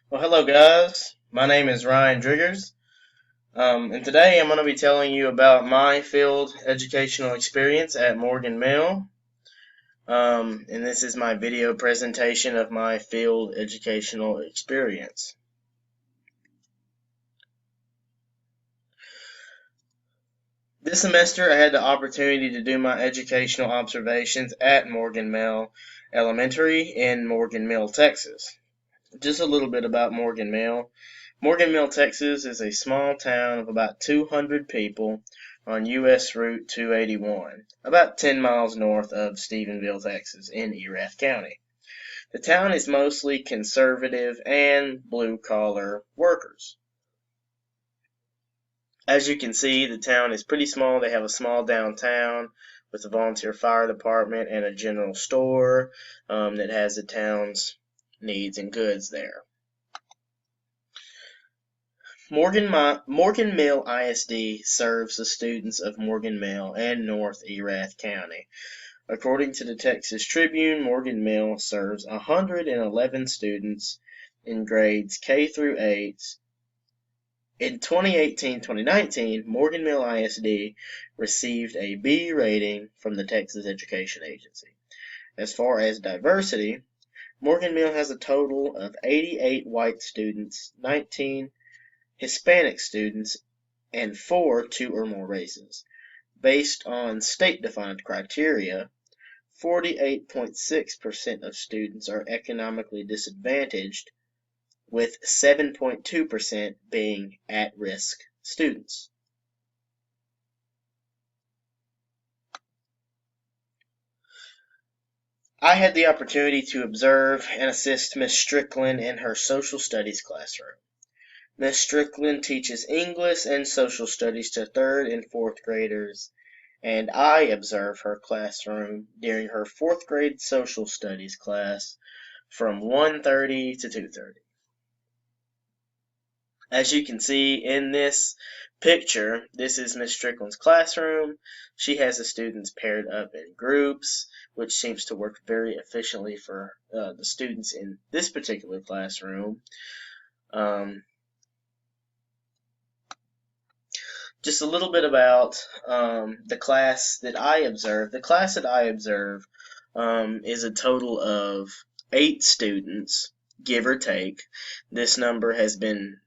Well, hello guys. My name is Ryan Driggers, and today I'm going to be telling you about my field educational experience at Morgan Mill. And this is my video presentation of my field educational experience. This semester, I had the opportunity to do my educational observations at Morgan Mill Elementary in Morgan Mill, Texas. Just a little bit about Morgan Mill. Morgan Mill, Texas is a small town of about 200 people on U.S. Route 281, about 10 miles north of Stephenville, Texas, in Erath County. The town is mostly conservative and blue-collar workers. As you can see, the town is pretty small. They have a small downtown with a volunteer fire department and a general store that has the town's needs and goods there. Morgan Mill ISD serves the students of Morgan Mill and North Erath County. According to the Texas Tribune, Morgan Mill serves 111 students in grades K through 8. In 2018-2019, Morgan Mill ISD received a B rating from the Texas Education Agency. As far as diversity, Morgan Mill has a total of 88 white students, 19 Hispanic students, and 4 two or more races. Based on state-defined criteria, 48.6% of students are economically disadvantaged, with 7.2% being at-risk students. I had the opportunity to observe and assist Miss Strickland in her social studies classroom. Miss Strickland teaches English and social studies to third and fourth graders, and I observe her classroom during her fourth grade social studies class from 1:30 to 2:30. As you can see in this picture, this is Miss Strickland's classroom. She has the students paired up in groups, which seems to work very efficiently for the students in this particular classroom. Just a little bit about the class that I observe. The class that I observe is a total of 8 students, give or take. This number has been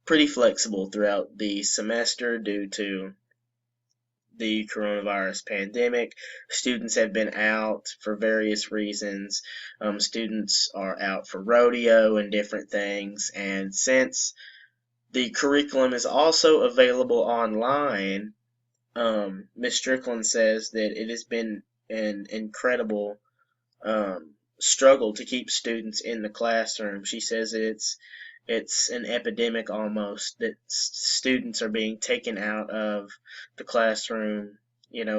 pretty flexible throughout the semester due to the coronavirus pandemic. Students have been out for various reasons. Students are out for rodeo and different things, and since the curriculum is also available online, Ms. Strickland says that it has been an incredible struggle to keep students in the classroom. She says it's an epidemic almost that students are being taken out of the classroom,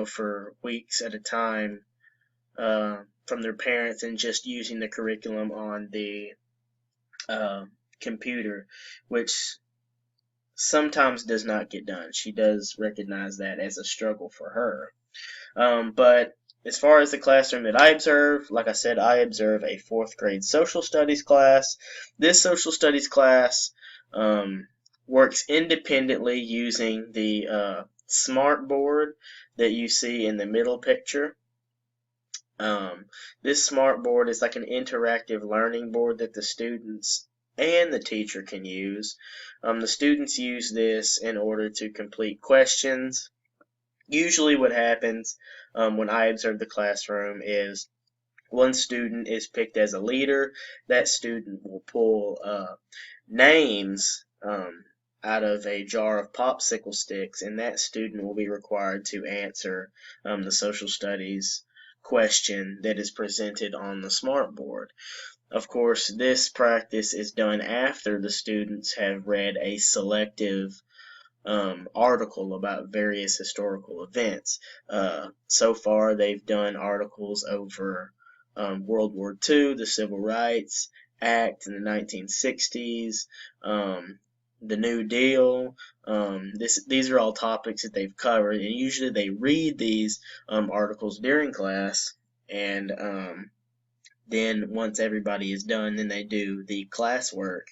for weeks at a time from their parents and just using the curriculum on the computer, which sometimes does not get done. She does recognize that as a struggle for her. But as far as the classroom that I observe, like I said, I observe a fourth grade social studies class. This social studies class works independently using the smart board that you see in the middle picture. This smart board is like an interactive learning board that the students and the teacher can use. The students use this in order to complete questions. Usually what happens when I observe the classroom is one student is picked as a leader. That student will pull names out of a jar of popsicle sticks, and that student will be required to answer the social studies question that is presented on the smart board. Of course, this practice is done after the students have read a selective article about various historical events. So far, they've done articles over World War II, the Civil Rights Act in the 1960s, the New Deal. These are all topics that they've covered, and usually they read these articles during class, and Then once everybody is done, then they do the classwork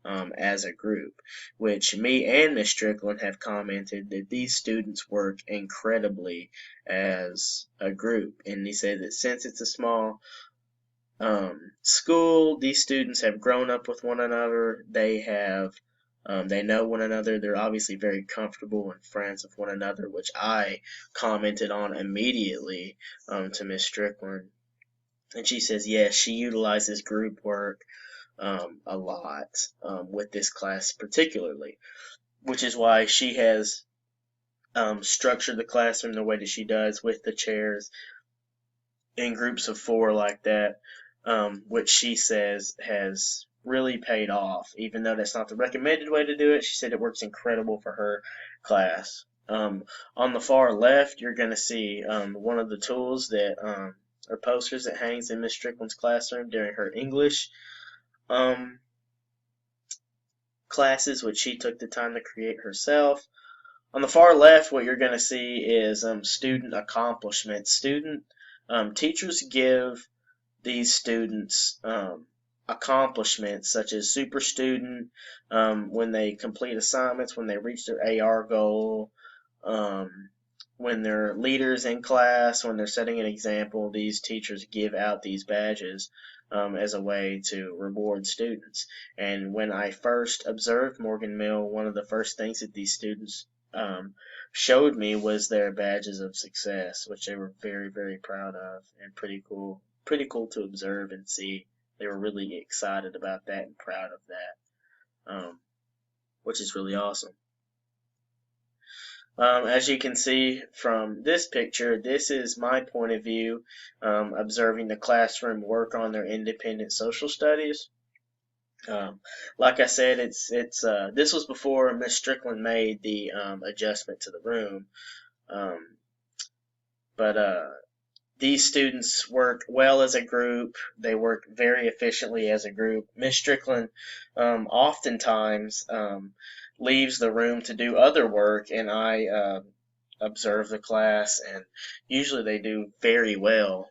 as a group, which me and Miss Strickland have commented that these students work incredibly as a group. And he said that since it's a small school, these students have grown up with one another. They know one another. They're obviously very comfortable and friends with one another, which I commented on immediately to Miss Strickland. And she says, yes, she utilizes group work a lot with this class particularly, which is why she has structured the classroom the way that she does with the chairs in groups of 4 like that, which she says has really paid off. Even though that's not the recommended way to do it, she said it works incredible for her class. On the far left, you're going to see one of the tools that or posters that hangs in Miss Strickland's classroom during her English classes, which she took the time to create herself. On the far left, what you're going to see is student accomplishments. Teachers give these students accomplishments such as super student when they complete assignments, when they reach their AR goal, when they're leaders in class, when they're setting an example. These teachers give out these badges as a way to reward students. And when I first observed Morgan Mill, one of the first things that these students showed me was their badges of success, which they were very, very proud of, and pretty cool to observe and see. They were really excited about that and proud of that, which is really awesome. As you can see from this picture, this is my point of view observing the classroom work on their independent social studies. Like I said, this was before Miss Strickland made the adjustment to the room, but these students work well as a group. They work very efficiently as a group. Miss Strickland oftentimes leaves the room to do other work, and I observe the class, and usually they do very well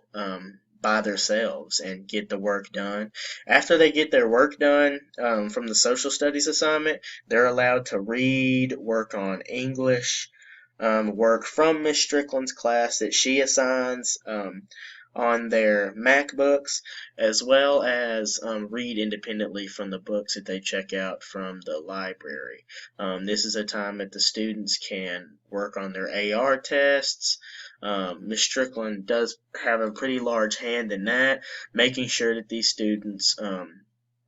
by themselves and get the work done. After they get their work done from the social studies assignment, they're allowed to read, work on English, work from Miss Strickland's class that she assigns on their MacBooks, as well as read independently from the books that they check out from the library. This is a time that the students can work on their AR tests. Miss Strickland does have a pretty large hand in that, making sure that these students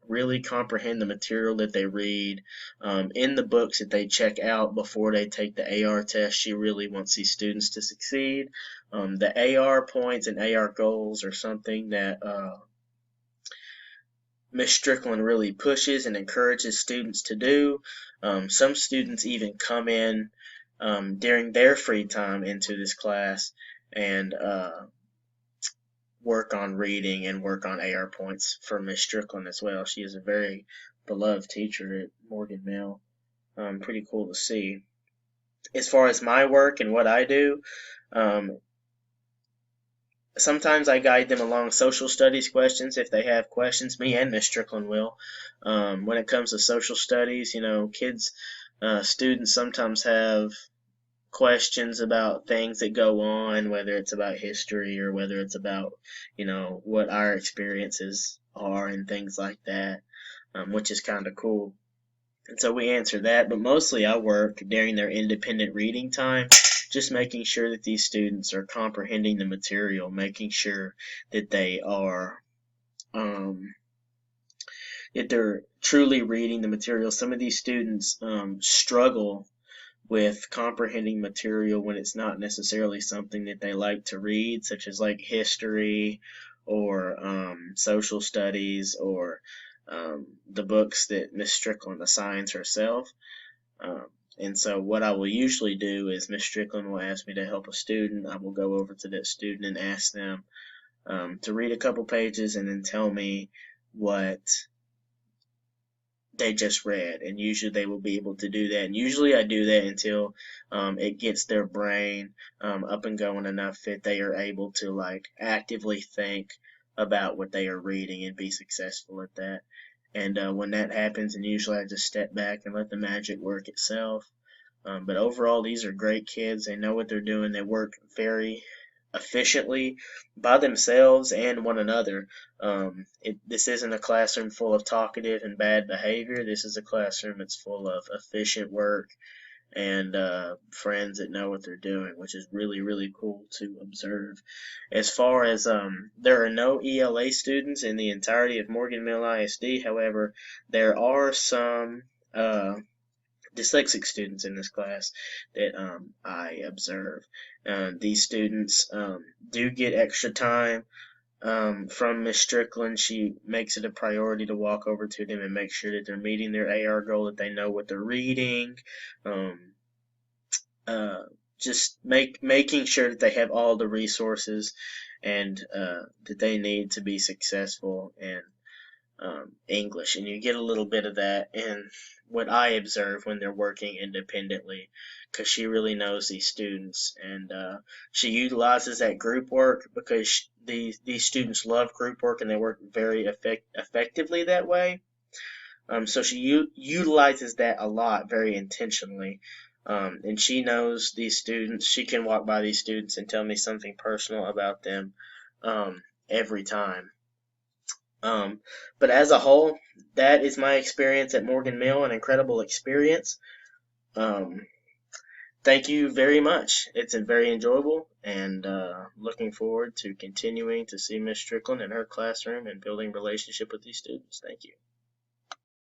really comprehend the material that they read in the books that they check out before they take the AR test. She really wants these students to succeed. The AR points and AR goals are something that Miss Strickland really pushes and encourages students to do. Some students even come in during their free time into this class and work on reading and work on AR points for Miss Strickland as well. She is a very beloved teacher at Morgan Mill. Pretty cool to see. As far as my work and what I do, sometimes I guide them along social studies questions if they have questions. Me and Miss Strickland will. When it comes to social studies, students sometimes have questions about things that go on, whether it's about history or whether it's about, what our experiences are and things like that, which is kind of cool. And so we answer that, but mostly I work during their independent reading time, just making sure that these students are comprehending the material, making sure that they are, that they're truly reading the material. Some of these students struggle with comprehending material when it's not necessarily something that they like to read, such as like history or social studies or the books that Miss Strickland assigns herself. And so what I will usually do is Miss Strickland will ask me to help a student. I will go over to that student and ask them to read a couple pages and then tell me what they just read, and usually they will be able to do that. And usually I do that until it gets their brain up and going enough that they are able to actively think about what they are reading and be successful at that. And when that happens, and usually I just step back and let the magic work itself. But overall, these are great kids. They know what they're doing. They work very efficiently by themselves and one another. This isn't a classroom full of talkative and bad behavior. This is a classroom that's full of efficient work and friends that know what they're doing, which is really, really cool to observe. As far as there are no ELA students in the entirety of Morgan Mill ISD. However, there are some dyslexic students in this class that I observe. These students do get extra time from Miss Strickland. She makes it a priority to walk over to them and make sure that they're meeting their AR goal, that they know what they're reading. Um, uh, just making sure that they have all the resources and that they need to be successful in English. And you get a little bit of that in what I observe when they're working independently, because she really knows these students, and she utilizes that group work because these students love group work and they work very effectively that way. So she utilizes that a lot, very intentionally. And she knows these students. She can walk by these students and tell me something personal about them every time. But as a whole, that is my experience at Morgan Mill, an incredible experience. Um, Thank you very much. It's very enjoyable, and looking forward to continuing to see Miss Strickland in her classroom and building relationship with these students. Thank you.